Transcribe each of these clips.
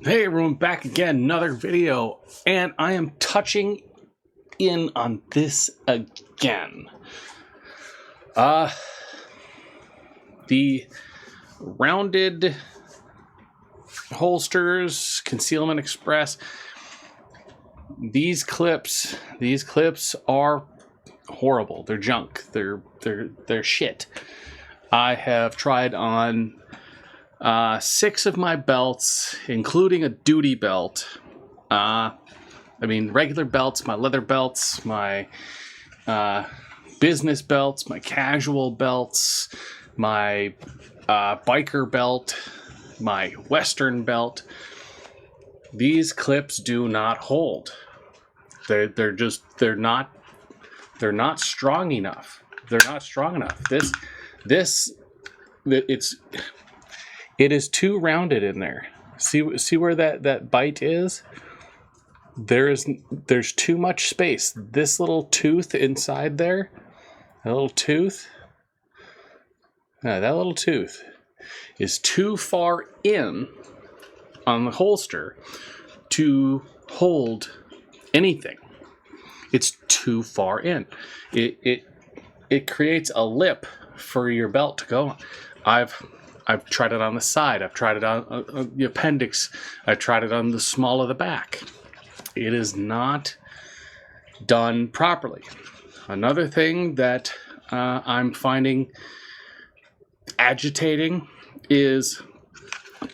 Hey everyone, back again, another video, and I am touching in on this again. The rounded holsters, Concealment Express, these clips are horrible. They're junk. They're shit. I have tried on 6 of my belts, including a duty belt. Regular belts, my leather belts, my business belts, my casual belts, my biker belt, my western belt. These clips do not hold. They're not strong enough. They're not strong enough. It is too rounded in there. See where that bite is? There's too much space. This little tooth inside there, that little tooth is too far in on the holster to hold anything. It's too far in. It creates a lip for your belt to go on. I've tried it on the side. I've tried it on the appendix. I've tried it on the small of the back. It is not done properly. Another thing that I'm finding agitating is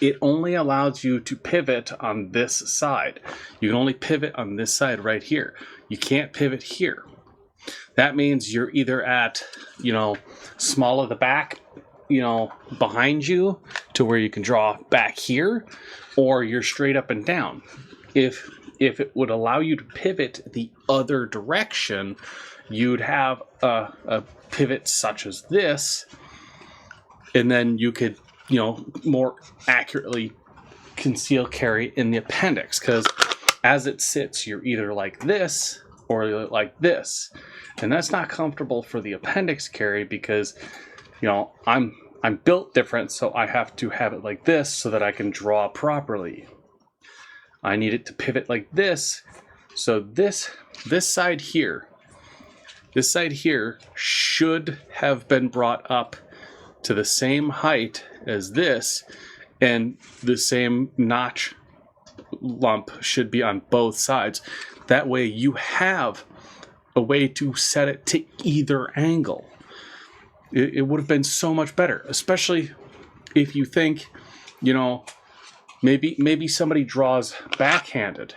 it only allows you to pivot on this side. You can only pivot on this side right here. You can't pivot here. That means you're either at, small of the back, behind you to where you can draw back here, or you're straight up and down. If it would allow you to pivot the other direction, you'd have a pivot such as this, and then you could, more accurately conceal carry in the appendix, because as it sits, you're either like this or like this, and that's not comfortable for the appendix carry because I'm built different, so I have to have it like this so that I can draw properly. I need it to pivot like this, so this side here should have been brought up to the same height as this, and the same notch lump should be on both sides. That way you have a way to set it to either angle. It would have been so much better, especially if you think, maybe somebody draws backhanded.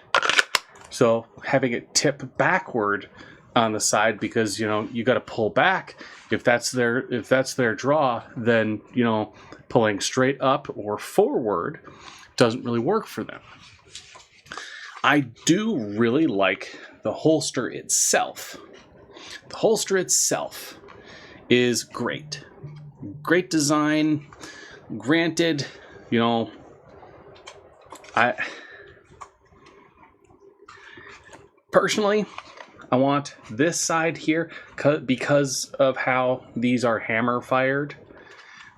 So having it tip backward on the side because, you got to pull back. If that's their draw, then, pulling straight up or forward doesn't really work for them. I do really like the holster itself. The holster itself is great. Great design. Granted, I personally want this side here because of how these are hammer fired.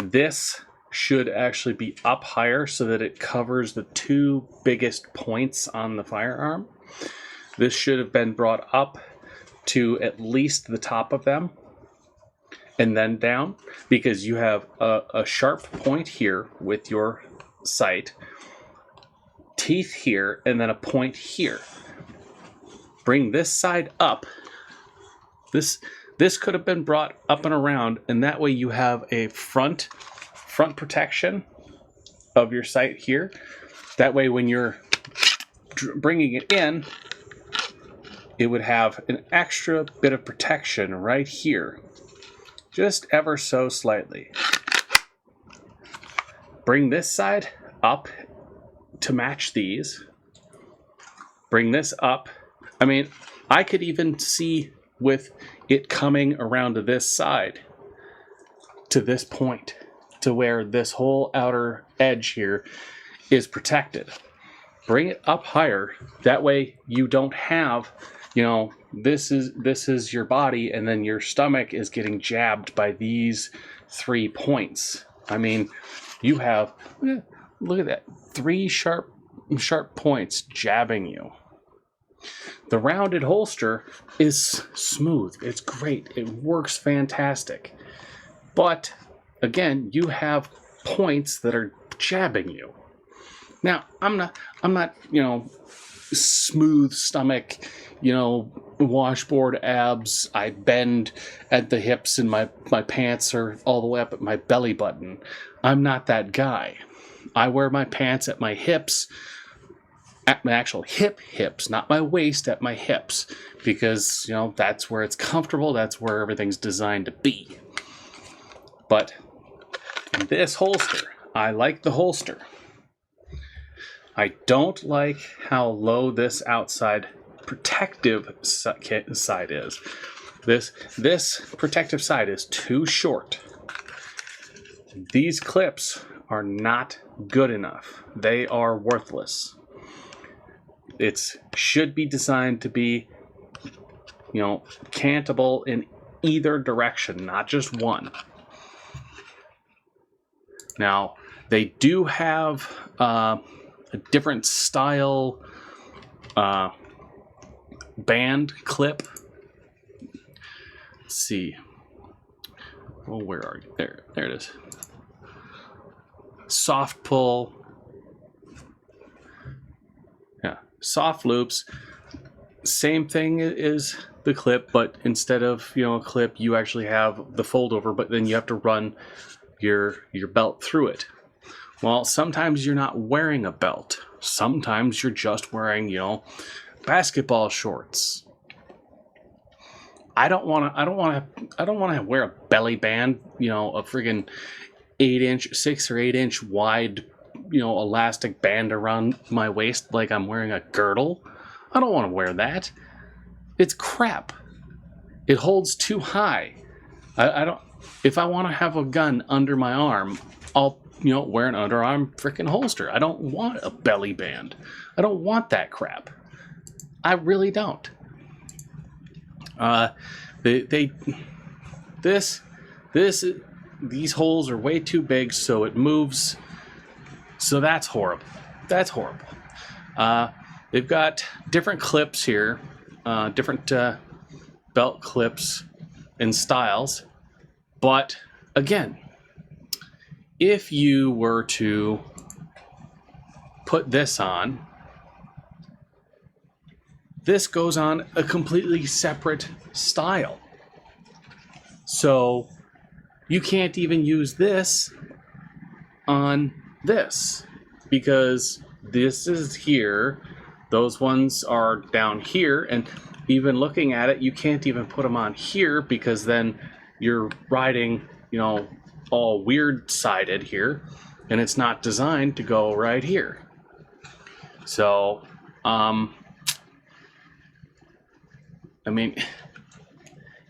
This should actually be up higher so that it covers the 2 biggest points on the firearm. This should have been brought up to at least the top of them and then down, because you have a sharp point here with your sight, teeth here, and then a point here. Bring this side up. This could have been brought up and around, and that way you have a front protection of your sight here. That way when you're bringing it in, it would have an extra bit of protection right here, just ever so slightly. Bring this side up to match these. Bring this up. I could even see with it coming around to this side, to this point, to where this whole outer edge here is protected. Bring it up higher. That way you don't have, this is your body, and then your stomach is getting jabbed by these 3 points. You have, look at that, 3 sharp sharp points jabbing you. The rounded holster is smooth. It's great. It works fantastic. But again, you have points that are jabbing you. Now, I'm not, smooth stomach, washboard abs. I bend at the hips and my pants are all the way up at my belly button. I'm not that guy. I wear my pants at my hips, at my actual hips, not my waist, at my hips, because, that's where it's comfortable. That's where everything's designed to be. But this holster, I like the holster. I don't like how low this outside protective side is. This protective side is too short. These clips are not good enough. They are worthless. It should be designed to be, cantable in either direction, not just one. Now, they do have a different style band clip. Let's see. Oh, where are you? There it is. Soft pull. Yeah, soft loops. Same thing as the clip, but instead of a clip, you actually have the fold over, but then you have to run your belt through it. Well, sometimes you're not wearing a belt. Sometimes you're just wearing, basketball shorts. I don't want to wear a belly band, a friggin' 6 or 8 inch wide, elastic band around my waist like I'm wearing a girdle. I don't want to wear that. It's crap. It holds too high. I don't. If I want to have a gun under my arm, I'll wear an underarm freaking holster. I don't want a belly band. I don't want that crap. I really don't. These holes are way too big, so it moves. So that's horrible. That's horrible. They've got different clips here, different belt clips and styles. But again, if you were to put this on, this goes on a completely separate style. So you can't even use this on this because this is here. Those ones are down here, and even looking at it, you can't even put them on here because then you're riding, all weird sided here, and it's not designed to go right here. So,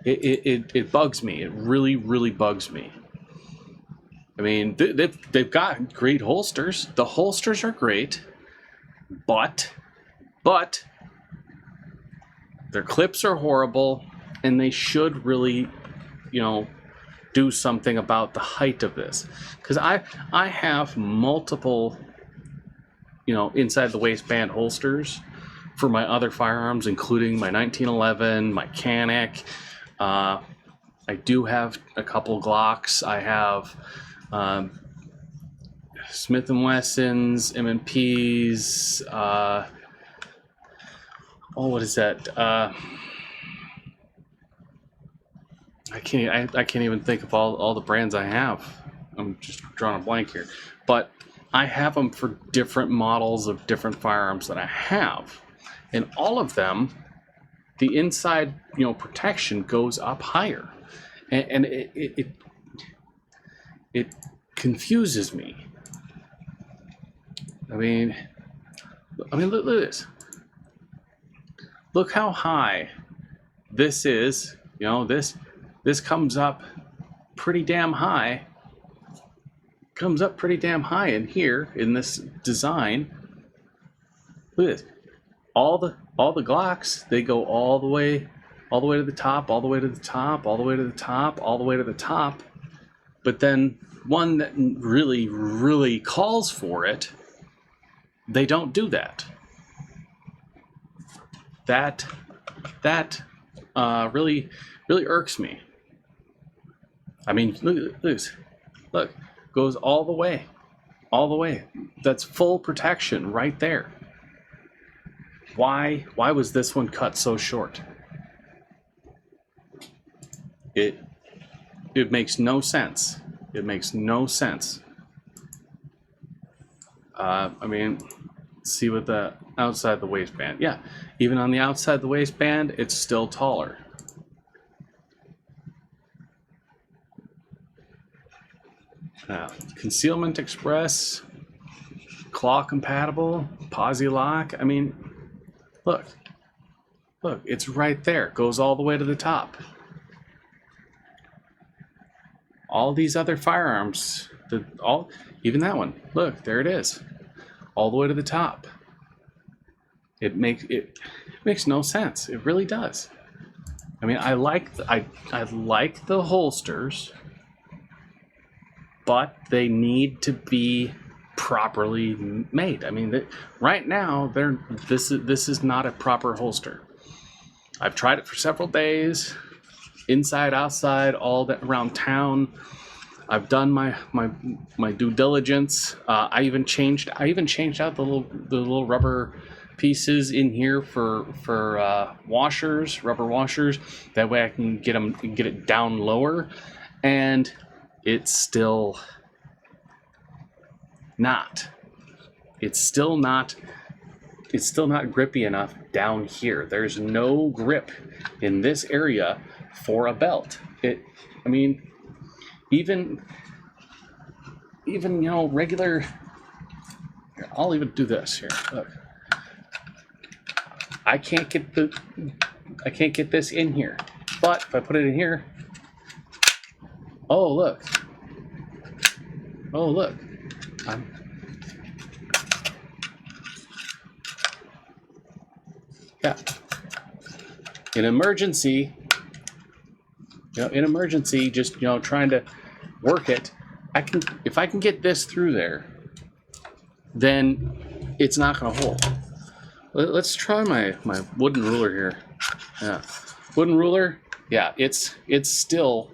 it bugs me. It really, really bugs me. They've got great holsters. The holsters are great, but their clips are horrible, and they should really, do something about the height of this. Because I have multiple, inside the waistband holsters for my other firearms, including my 1911, my Canic. I do have a couple Glocks. I have Smith & Wessons, M&Ps. What is that? I can't even think of all the brands I have. I'm just drawing a blank here. But I have them for different models of different firearms that I have. And all of them, the inside, protection goes up higher. And it confuses me. Look at this. Look how high this is. This comes up pretty damn high. Comes up pretty damn high in here in this design. Look at this. All the Glocks, they go all the way to the top, all the way to the top, all the way to the top, all the way to the top. But then one that really, really calls for it They don't do that. That really irks me. I mean, look at this. Look, goes all the way. All the way. That's full protection right there. Why was this one cut so short? It makes no sense. It makes no sense. I mean, see with the outside the waistband. Yeah, even on the outside the waistband, it's still taller. Concealment Express, claw compatible, posi lock. I mean, look, it's right there. Goes all the way to the top. All these other firearms, even that one. Look, there it is, all the way to the top. It makes no sense. It really does. I mean, I like the holsters, but they need to be properly made. I mean, right now this is not a proper holster. I've tried it for several days, inside, outside, all that around town. I've done my due diligence. I even changed out the little rubber pieces in here for washers, rubber washers. That way I can get it down lower, and it's still not grippy enough down here. There's no grip in this area for a belt. I mean, even regular. Here, I'll even do this here. Look, I can't get this in here, but if I put it in here, oh look, yeah. In emergency, just trying to work it. If I can get this through there, then it's not going to hold. Let's try my wooden ruler here. Yeah, wooden ruler. Yeah, it's still,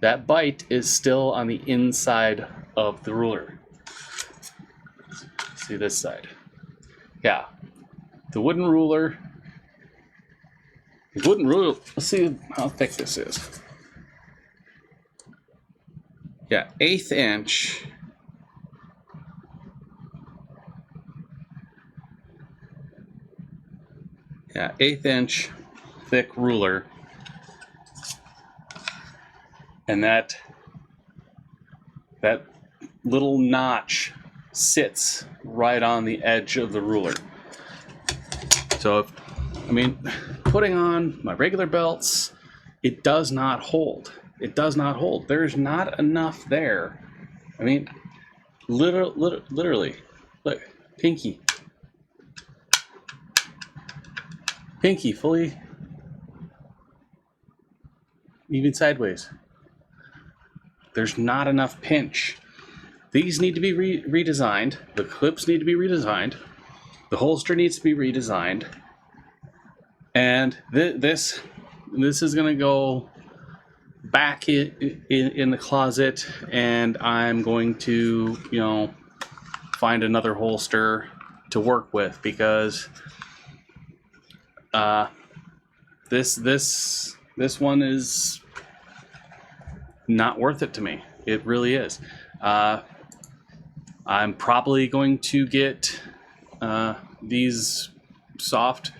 that bite is still on the inside of the ruler. See this side. Yeah, the wooden ruler. Let's see how thick this is. Yeah, 1/8 inch. Yeah, 1/8 inch thick ruler. And that little notch sits right on the edge of the ruler. So putting on my regular belts, it does not hold. It does not hold. There's not enough there. I mean, literally, look, pinky fully, even sideways. There's not enough pinch. These need to be redesigned. The clips need to be redesigned. The holster needs to be redesigned. And this is gonna go back in the closet, and I'm going to find another holster to work with, because this one is not worth it to me. It really is. I'm probably going to get these soft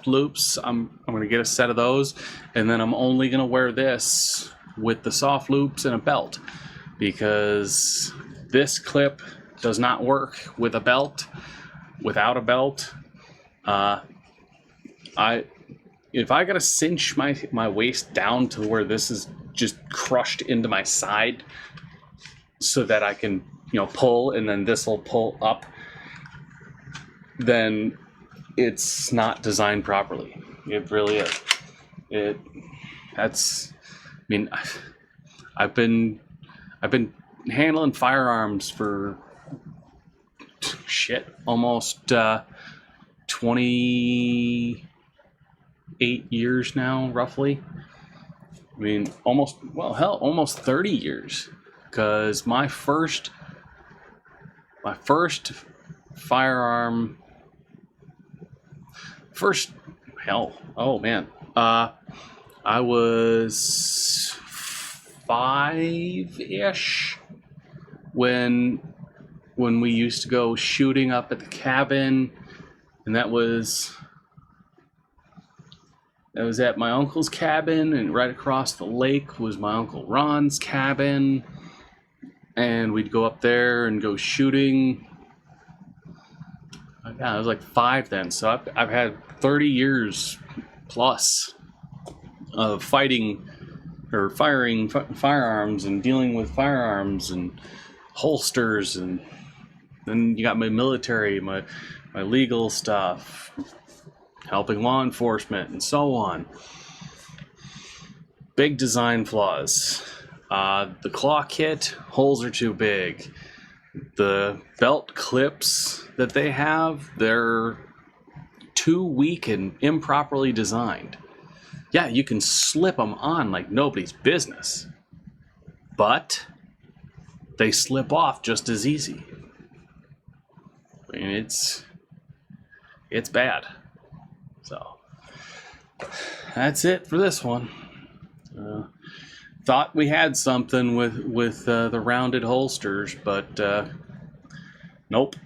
loops. I'm going to get a set of those, and then I'm only going to wear this with the soft loops and a belt, because this clip does not work with a belt. Without a belt, if I gotta cinch my waist down to where this is just crushed into my side, so that I can pull, and then this will pull up, then it's not designed properly. It really is. I've been handling firearms for almost 28 years now, roughly. I mean, almost 30 years. Because my first firearm, oh man, I was 5-ish when we used to go shooting up at the cabin, and that was at my uncle's cabin, and right across the lake was my Uncle Ron's cabin, and we'd go up there and go shooting. Yeah, I was like 5 then, so I've had 30 years plus of fighting or firing firearms and dealing with firearms and holsters, and then you got my military, my legal stuff, helping law enforcement, and so on. Big design flaws. The claw kit, holes are too big. The belt clips that they have, they're too weak and improperly designed. Yeah, you can slip them on like nobody's business, but they slip off just as easy. I mean, it's bad. So that's it for this one. Thought we had something with the rounded holsters, but nope.